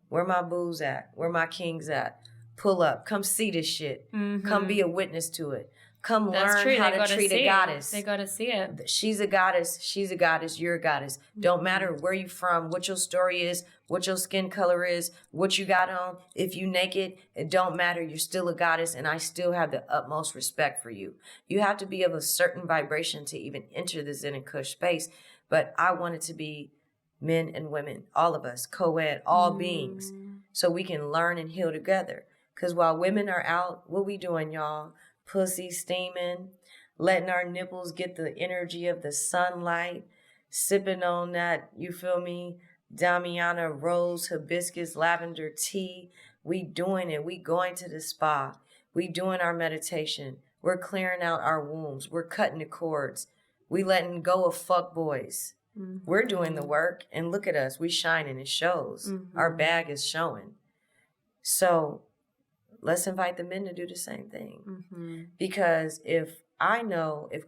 where my booze at? Where my kings at? Pull up. Come see this shit. Mm-hmm. Come be a witness to it. Come learn how to treat a goddess. They got to see it. She's a goddess. She's a goddess. You're a goddess. Mm-hmm. Don't matter where you from, what your story is, what your skin color is, what you got on. If you naked, it don't matter. You're still a goddess, and I still have the utmost respect for you. You have to be of a certain vibration to even enter the Zen and Kush space. But I want it to be men and women, all of us, co-ed, all beings, so we can learn and heal together. Because while women are out, what we doing, y'all? Pussy steaming, letting our nipples get the energy of the sunlight, sipping on that, you feel me, Damiana rose, hibiscus, lavender tea. We doing it. We going to the spa. We doing our meditation. We're clearing out our wombs. We're cutting the cords. We letting go of fuck boys. Mm-hmm. We're doing the work, and look at us. We shining. It shows. Mm-hmm. Our bag is showing. So let's invite the men to do the same thing. Mm-hmm. Because if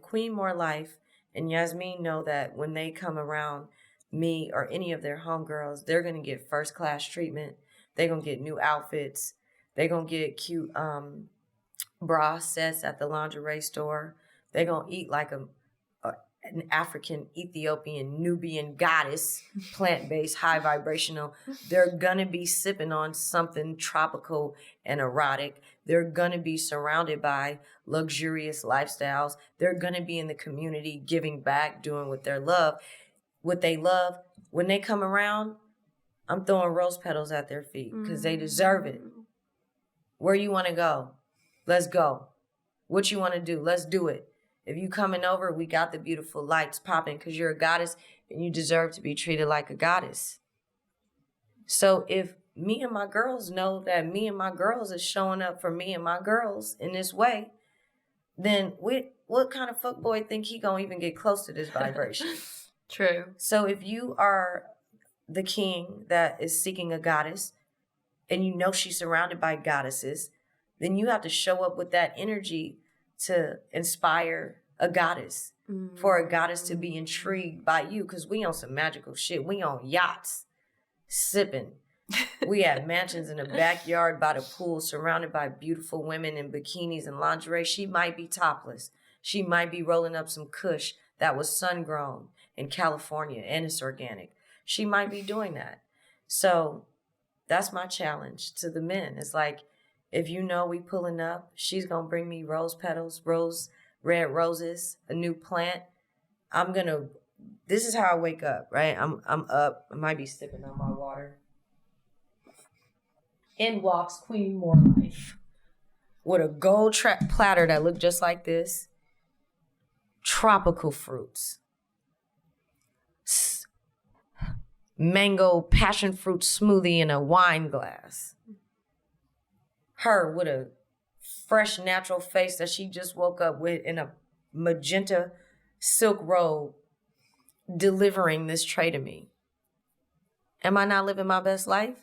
Queen More Life and Yasmin know that when they come around me or any of their homegirls, they're going to get first class treatment. They're going to get new outfits. They're going to get cute bra sets at the lingerie store. They're going to eat like an African, Ethiopian, Nubian goddess, plant-based, high vibrational. They're going to be sipping on something tropical and erotic. They're going to be surrounded by luxurious lifestyles. They're going to be in the community, giving back, doing what they love. When they come around, I'm throwing rose petals at their feet because they deserve it. Where you want to go? Let's go. What you want to do? Let's do it. If you coming over, we got the beautiful lights popping because you're a goddess and you deserve to be treated like a goddess. So if me and my girls know that me and my girls is showing up for me and my girls in this way, then what kind of fuckboy think he gonna even get close to this vibration? True. So if you are the king that is seeking a goddess and you know she's surrounded by goddesses, then you have to show up with that energy to inspire a goddess, for a goddess to be intrigued by you, because we on some magical shit. We on yachts, sipping. We have mansions in the backyard by the pool, surrounded by beautiful women in bikinis and lingerie. She might be topless. She might be rolling up some kush that was sun-grown in California and it's organic. She might be doing that. So that's my challenge to the men. It's like, if you know we pulling up, she's going to bring me rose petals, red roses, a new plant. This is how I wake up, right? I'm up. I might be sipping on my water. In walks Queen More Life with a gold platter that looked just like this. Tropical fruits. Mango passion fruit smoothie in a wine glass. Her with a fresh natural face that she just woke up with in a magenta silk robe, delivering this tray to me. Am I not living my best life?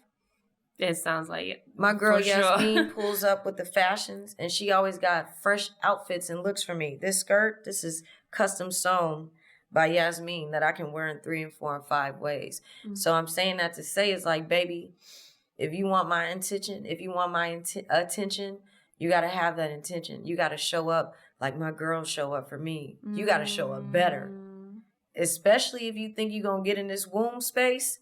It sounds like it. My girl Yasmin sure. pulls up with the fashions, and she always got fresh outfits and looks for me. This skirt, this is custom sewn by Yasmin that I can wear in 3 and 4 and 5 ways. Mm-hmm. So I'm saying that to say, it's like, baby, if you want my attention, attention, you got to have that intention. You got to show up like my girls show up for me. You got to show up better. Especially if you think you're going to get in this womb space.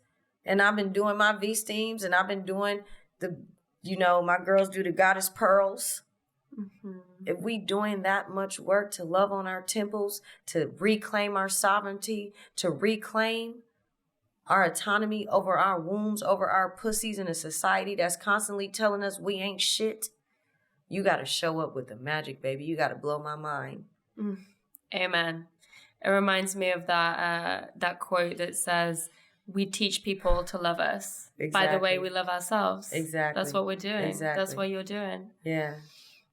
And I've been doing my V-steams, and I've been doing my girls do the goddess pearls. Mm-hmm. If we doing that much work to love on our temples, to reclaim our sovereignty, to reclaim our autonomy over our wombs, over our pussies in a society that's constantly telling us we ain't shit, you got to show up with the magic, baby. You got to blow my mind. Amen. It reminds me of that quote that says, we teach people to love us by the way we love ourselves. Exactly. That's what we're doing. Exactly. That's what you're doing. Yeah.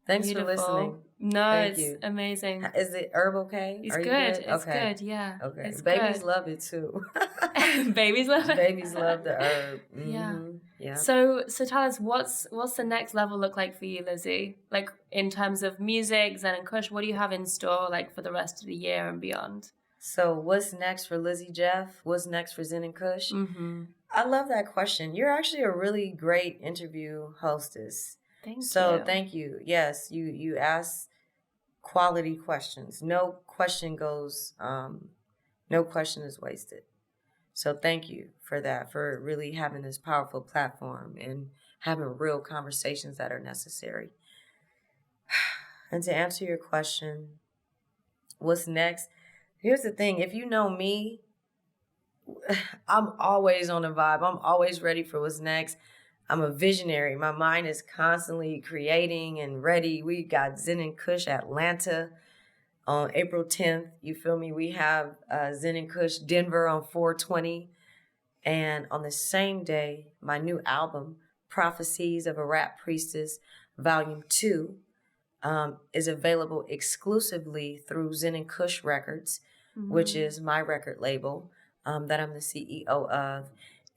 Thanks Beautiful. For listening. No, Thank it's you. Amazing. Is it herb okay? It's Are good. You good? It's okay. good. Yeah. Okay. It's Babies good. love it too. Babies love it. Babies love the herb. Mm-hmm. Yeah. Yeah. So tell us, what's the next level look like for you, Lizzy? Like in terms of music, Zen and Kush, what do you have in store like for the rest of the year and beyond? So what's next for Lizzy Jeff? What's next for Zen and Kush? Mm-hmm. I love that question. You're actually a really great interview hostess. Thank you. So thank you. Yes, you ask quality questions. No question is wasted. So thank you for that, for really having this powerful platform and having real conversations that are necessary. And to answer your question, what's next? Here's the thing. If you know me, I'm always on a vibe. I'm always ready for what's next. I'm a visionary. My mind is constantly creating and ready. We got Zen and Kush Atlanta on April 10th. You feel me? We have Zen and Kush Denver on 4/20. And on the same day, my new album, Prophecies of a Rap Priestess, Volume 2, is available exclusively through Zen and Kush Records, which is my record label that I'm the CEO of.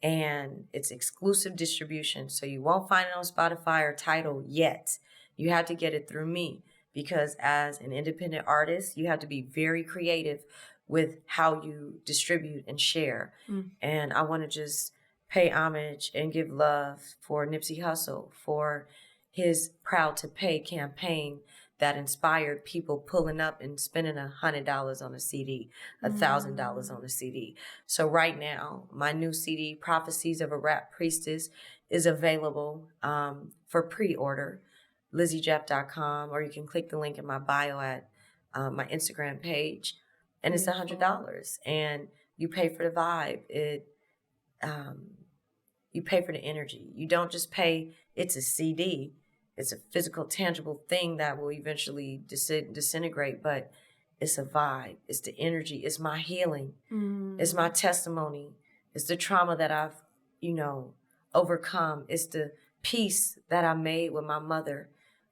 And it's exclusive distribution. So you won't find it on Spotify or Tidal yet. You have to get it through me, because as an independent artist, you have to be very creative with how you distribute and share. And I want to just pay homage and give love for Nipsey Hussle, for his Proud to Pay campaign that inspired people pulling up and spending $100 on a CD, $1,000 on a CD. So right now, my new CD, Prophecies of a Rap Priestess, is available for pre-order, LizzyJeff.com, or you can click the link in my bio at my Instagram page, and it's $100. And you pay for the vibe. You pay for the energy. You don't just pay. It's a CD. It's a physical, tangible thing that will eventually disintegrate, but It's a vibe. It's the energy. It's my healing. It's my testimony. It's the trauma that I've, overcome. It's the peace that I made with my mother.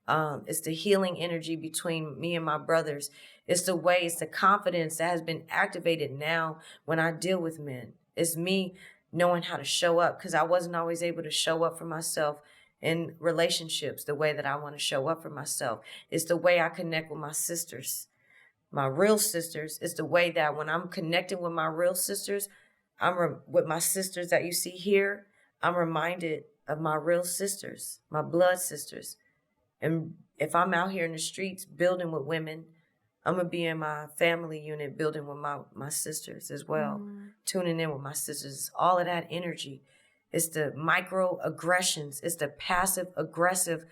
It's the healing energy between me and my brothers. It's the confidence that has been activated now when I deal with men. It's me knowing how to show up, because I wasn't always able to show up for myself in relationships the way that I want to show up for myself. It's the way I connect with my sisters, my real sisters. It's the way that when I'm connecting with my real sisters, with my sisters that you see here, I'm reminded of my real sisters, my blood sisters. And if I'm out here in the streets building with women, I'm going to be in my family unit building with my sisters as well, tuning in with my sisters. All of that energy. It's the microaggressions. It's the passive aggressive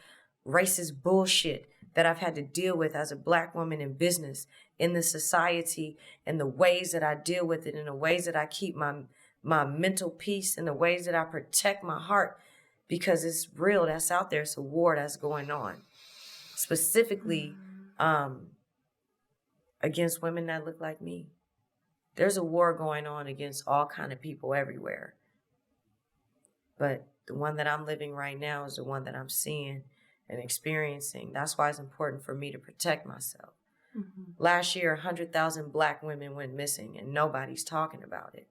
racist bullshit that I've had to deal with as a Black woman in business, in the society, and the ways that I deal with it, and the ways that I keep my mental peace, and the ways that I protect my heart, because it's real. That's out there. It's a war that's going on, specifically against women that look like me. There's a war going on against all kind of people everywhere. But the one that I'm living right now is the one that I'm seeing and experiencing. That's why it's important for me to protect myself. Last year, 100,000 Black women went missing, and nobody's talking about it.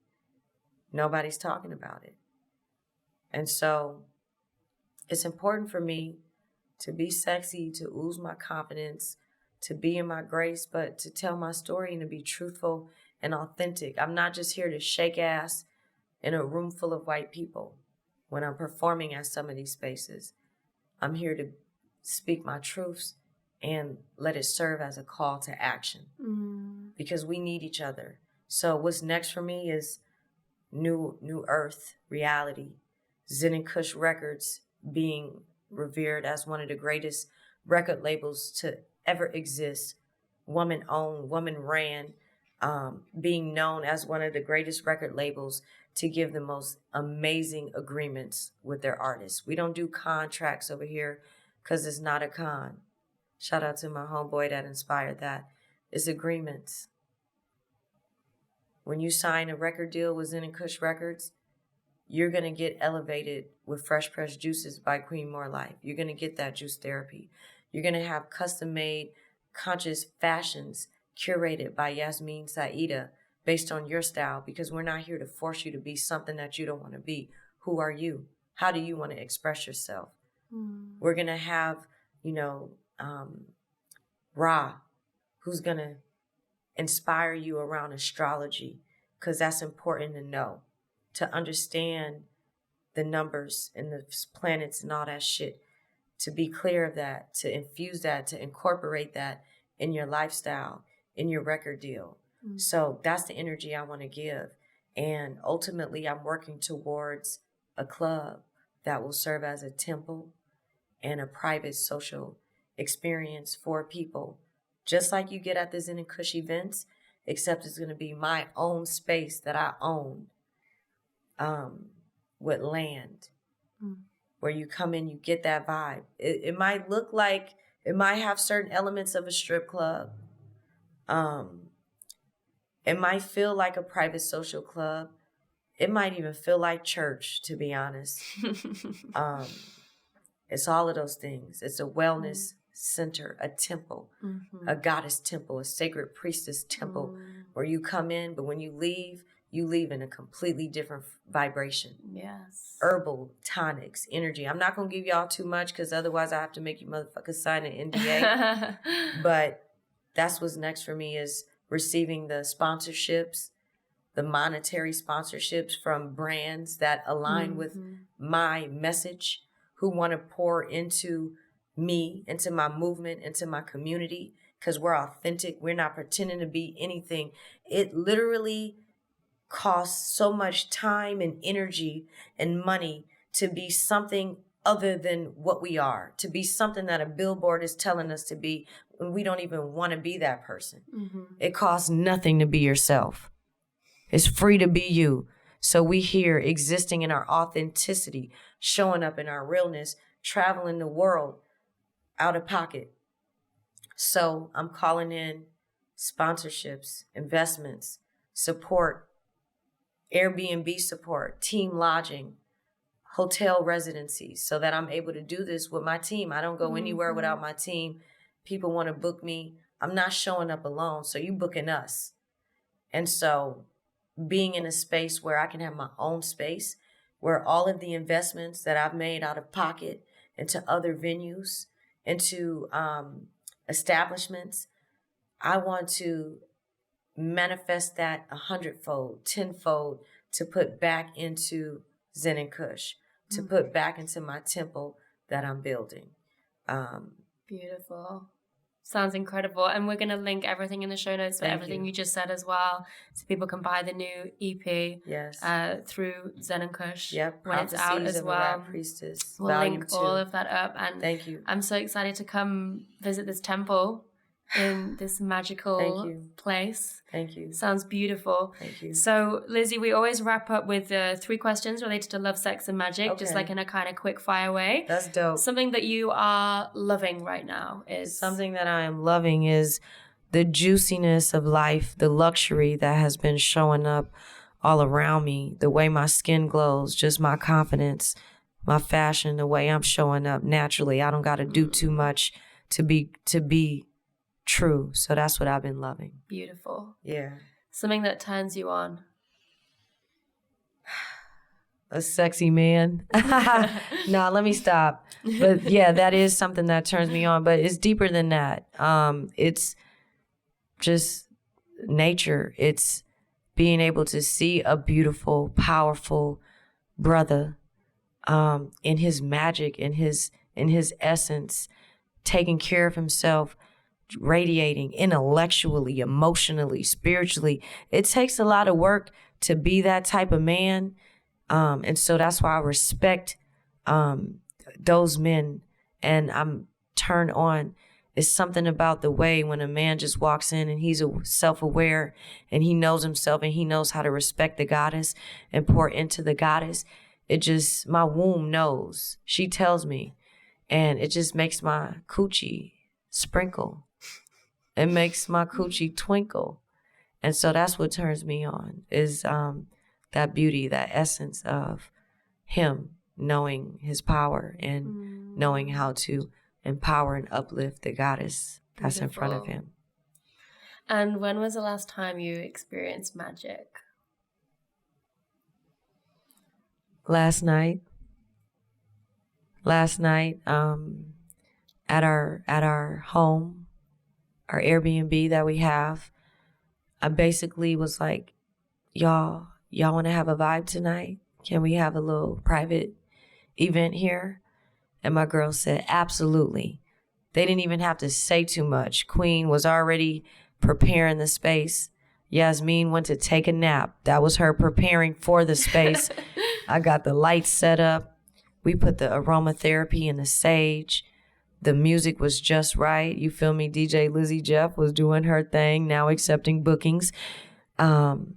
Nobody's talking about it. And so it's important for me to be sexy, to ooze my confidence, to be in my grace, but to tell my story and to be truthful and authentic. I'm not just here to shake ass in a room full of white people when I'm performing at some of these spaces. I'm here to speak my truths and let it serve as a call to action, because we need each other. So what's next for me is new earth reality. Zen Kush Records being revered as one of the greatest record labels to ever exist. Woman owned, woman ran, being known as one of the greatest record labels to give the most amazing agreements with their artists. We don't do contracts over here because it's not a con. Shout out to my homeboy that inspired that. It's agreements. When you sign a record deal with Zen Kush Records, you're going to get elevated with Fresh Pressed Juices by Queen More Life. You're going to get that juice therapy. You're going to have custom-made conscious fashions curated by Yasmin Saida based on your style, because we're not here to force you to be something that you don't want to be. Who are you? How do you want to express yourself? We're going to have, Ra, who's going to inspire you around astrology, because that's important to know, to understand the numbers and the planets and all that shit, to be clear of that, to infuse that, to incorporate that in your lifestyle, in your record deal. So that's the energy I want to give. And ultimately, I'm working towards a club that will serve as a temple and a private social experience for people, just like you get at the Zen and Kush events, except it's going to be my own space that I own, with land, where you come in, you get that vibe. It might look like, it might have certain elements of a strip club. It might feel like a private social club. It might even feel like church, to be honest. It's all of those things. It's a wellness center, a temple, a goddess temple, a sacred priestess temple, where you come in, but when you leave in a completely different vibration. Yes. Herbal, tonics, energy. I'm not going to give y'all too much, because otherwise I have to make you motherfuckers sign an NDA. But that's what's next for me, is receiving the sponsorships, the monetary sponsorships from brands that align with my message, who want to pour into me, into my movement, into my community, because we're authentic. We're not pretending to be anything. It literally costs so much time and energy and money to be something other than what we are, to be something that a billboard is telling us to be when we don't even want to be that person. It costs nothing to be yourself. It's free to be you. So we here existing in our authenticity, showing up in our realness, traveling the world out of pocket. So I'm calling in sponsorships, investments, support, Airbnb support, team lodging, hotel residencies, so that I'm able to do this with my team. I don't go anywhere without my team. People want to book me. I'm not showing up alone. So you booking us. And so being in a space where I can have my own space, where all of the investments that I've made out of pocket into other venues, into establishments, I want to manifest that 100-fold, 10-fold to put back into Zen Kush, to put back into my temple that I'm building. Beautiful. Sounds incredible. And we're going to link everything in the show notes for everything you just said as well, so people can buy the new EP through Zen Kush when it's out as well. Rap Priestess, we'll link 2. All of that up. And thank you. I'm so excited to come visit this temple in this magical place. Thank you. Sounds beautiful. Thank you. So, Lizzy, we always wrap up with 3 questions related to love, sex, and magic, just like in a kind of quick fire way. That's dope. Something that you are loving right now is... Something that I am loving is the juiciness of life, the luxury that has been showing up all around me, the way my skin glows, just my confidence, my fashion, the way I'm showing up naturally. I don't got to do too much to be true. So that's what I've been loving. Beautiful. Yeah. Something that turns you on. A sexy man. No, let me stop. But yeah, that is something that turns me on, but it's deeper than that. It's just nature. It's being able to see a beautiful, powerful brother, in his magic, in his essence, taking care of himself, radiating intellectually, emotionally, spiritually. It takes a lot of work to be that type of man. And so that's why I respect those men, and I'm turned on. It's something about the way when a man just walks in and he's self-aware and he knows himself and he knows how to respect the goddess and pour into the goddess. It just, my womb knows. She tells me, and it just makes my coochie sprinkle. It makes my coochie twinkle. And so that's what turns me on, is that beauty, that essence of him knowing his power and knowing how to empower and uplift the goddess that's in front of him. And when was the last time you experienced magic? Last night, at our home, our Airbnb that we have, I basically was like, y'all want to have a vibe tonight? Can we have a little private event here? And my girl said, absolutely. They didn't even have to say too much. Queen was already preparing the space. Yasmin went to take a nap. That was her preparing for the space. I got the lights set up. We put the aromatherapy in the sage. The music was just right. You feel me? DJ Lizzy Jeff was doing her thing, now accepting bookings. And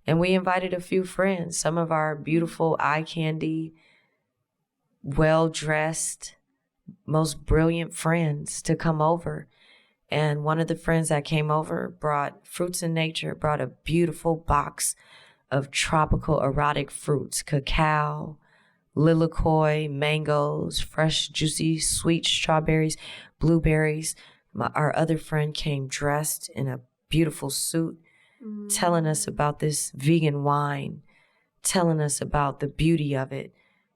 we invited a few friends, some of our beautiful eye candy, well-dressed, most brilliant friends to come over. And one of the friends that came over brought Fruits in Nature, brought a beautiful box of tropical erotic fruits, cacao, lilikoi, mangoes, fresh, juicy, sweet strawberries, blueberries. Our other friend came dressed in a beautiful suit, telling us about this vegan wine, telling us about the beauty of it.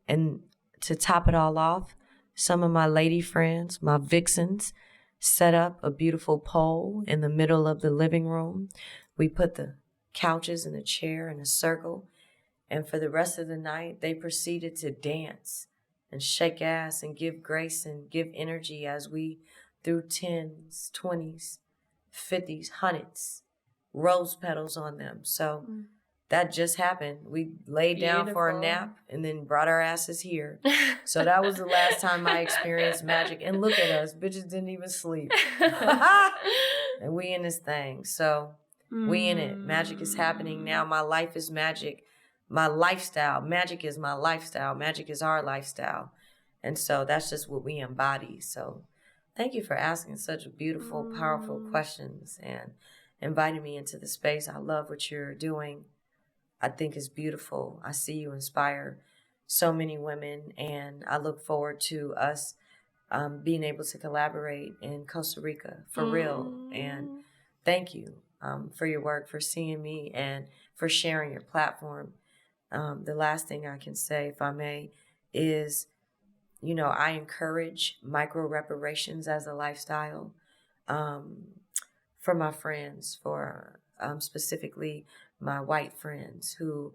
And to top it all off, some of my lady friends, my vixens, set up a beautiful pole in the middle of the living room. We put the couches and a chair in a circle. And for the rest of the night, they proceeded to dance and shake ass and give grace and give energy as we threw 10s, 20s, 50s, 100s, rose petals on them. So that just happened. We laid down for a nap and then brought our asses here. So that was the last time I experienced magic. And look at us, bitches didn't even sleep. And we in this thing. So we in it. Magic is happening now. My life is magic. My lifestyle. Magic is my lifestyle. Magic is our lifestyle. And so that's just what we embody. So Thank you for asking such beautiful, powerful questions and inviting me into the space. I love what you're doing. I think it's beautiful. I see you inspire so many women, and I look forward to us being able to collaborate in Costa Rica for real. And thank you for your work, for seeing me, and for sharing your platform. The last thing I can say, if I may, is, I encourage micro reparations as a lifestyle for my friends, for specifically my white friends who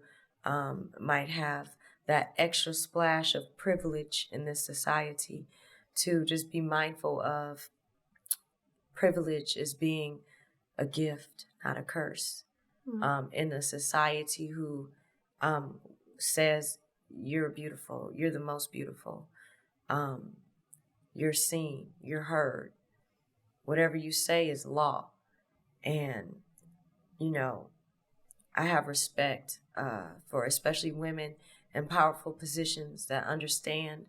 might have that extra splash of privilege in this society, to just be mindful of privilege as being a gift, not a curse, in a society who says you're beautiful, you're the most beautiful, you're seen, you're heard. Whatever you say is law. And, I have respect for especially women in powerful positions that understand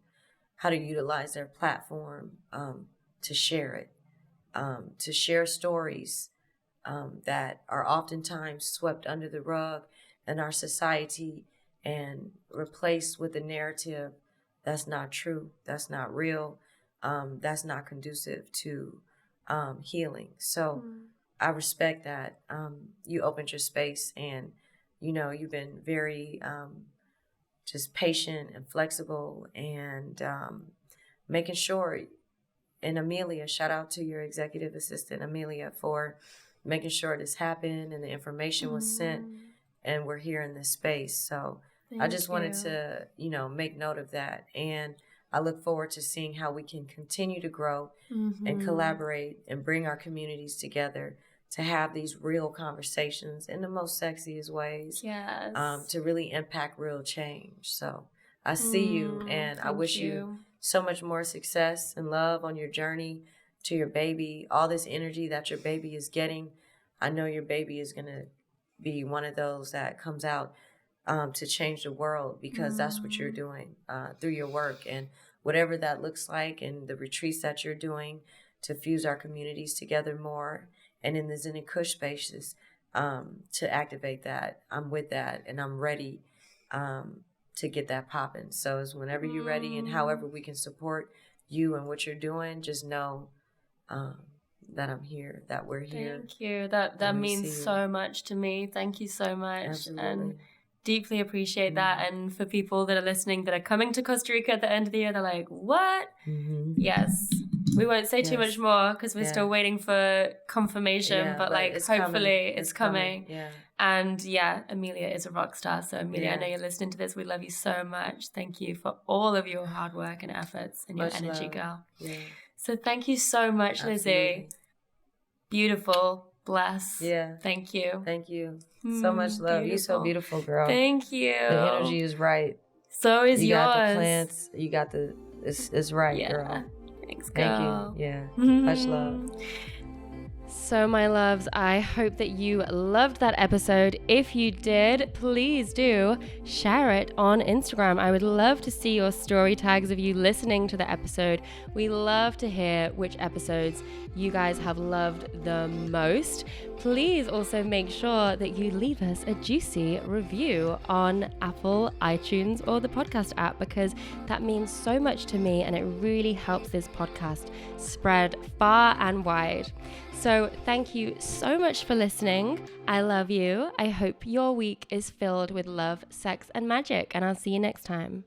how to utilize their platform to share it, to share stories that are oftentimes swept under the rug in our society and replaced with a narrative that's not true, that's not real, that's not conducive to healing. So I respect that you opened your space, and you've been very just patient and flexible, and making sure. And Amelia, shout out to your executive assistant Amelia for making sure this happened and the information was sent, and we're here in this space. So I just wanted to make note of that, and I look forward to seeing how we can continue to grow and collaborate and bring our communities together to have these real conversations in the most sexiest ways, to really impact real change. So I see you, and I wish you so much more success and love on your journey to your baby, all this energy that your baby is getting. I know your baby is going to be one of those that comes out to change the world, because that's what you're doing through your work, and whatever that looks like, and the retreats that you're doing to fuse our communities together more, and in the Zen Kush spaces to activate that. I'm with that, and I'm ready to get that popping. So it's whenever you're ready, and however we can support you and what you're doing, just know that I'm here, that we're here. Thank you. That means so much to me. Thank you so much. Absolutely. And deeply appreciate that. And for people that are listening that are coming to Costa Rica at the end of the year, they're like, what? Yes. We won't say too much more because we're still waiting for confirmation, but like hopefully it's coming. Yeah. And Amelia is a rock star. So Amelia, I know you're listening to this. We love you so much. Thank you for all of your hard work and efforts and your energy, girl. Yeah. So thank you so much, Lizzy. Beautiful. Bless. Yeah. Thank you. Thank you. So much love. You're so beautiful, girl. Thank you. The energy is right. So is yours. You got the plants. You got it's right, girl. Thanks, girl. Thank you. Yeah. Much love. So, my loves, I hope that you loved that episode. If you did, please do share it on Instagram. I would love to see your story tags of you listening to the episode. We love to hear which episodes you guys have loved the most. Please also make sure that you leave us a juicy review on Apple, iTunes, or the podcast app, because that means so much to me and it really helps this podcast spread far and wide. So thank you so much for listening. I love you. I hope your week is filled with love, sex, and magic, and I'll see you next time.